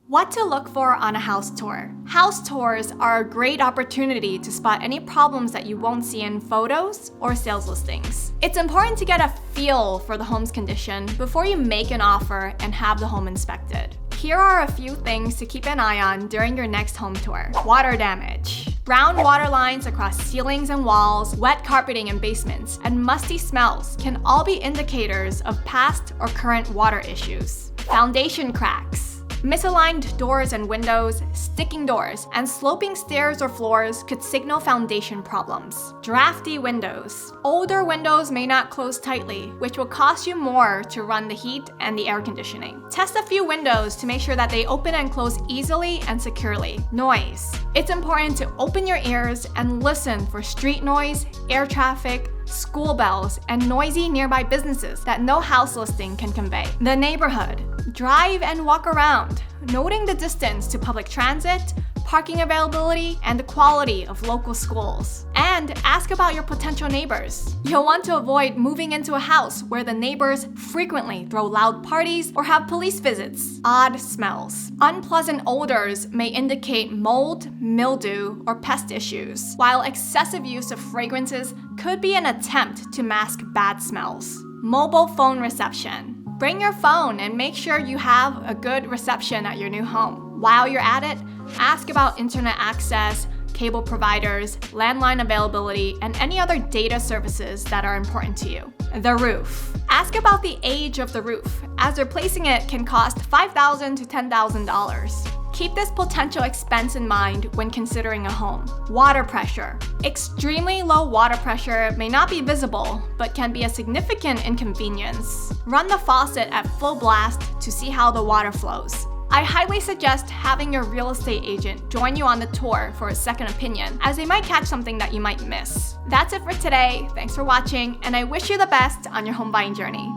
What to look for on a house tour. House tours are a great opportunity to spot any problems that you won't see in photos or sales listings. It's important to get a feel for the home's condition before you make an offer and have the home inspected. Here are a few things to keep an eye on during your next home tour. Water damage. Brown water lines across ceilings and walls, wet carpeting in basements, and musty smells can all be indicators of past or current water issues. Foundation cracks. Misaligned doors and windows, sticking doors, and sloping stairs or floors could signal foundation problems. Drafty windows. Older windows may not close tightly, which will cost you more to run the heat and the air conditioning. Test a few windows to make sure that they open and close easily and securely. Noise. It's important to open your ears and listen for street noise, air traffic, school bells, and noisy nearby businesses that no house listing can convey. The neighborhood. Drive and walk around, noting the distance to public transit, parking availability, and the quality of local schools. And ask about your potential neighbors. You'll want to avoid moving into a house where the neighbors frequently throw loud parties or have police visits. Odd smells. Unpleasant odors may indicate mold, mildew, or pest issues, while excessive use of fragrances could be an attempt to mask bad smells. Mobile phone reception. Bring your phone and make sure you have a good reception at your new home. While you're at it, ask about internet access, cable providers, landline availability, and any other data services that are important to you. The roof. Ask about the age of the roof, as replacing it can cost $5,000 to $10,000. Keep this potential expense in mind when considering a home. Water pressure. Extremely low water pressure may not be visible, but can be a significant inconvenience. Run the faucet at full blast to see how the water flows. I highly suggest having your real estate agent join you on the tour for a second opinion, as they might catch something that you might miss. That's it for today. Thanks for watching, and I wish you the best on your home buying journey.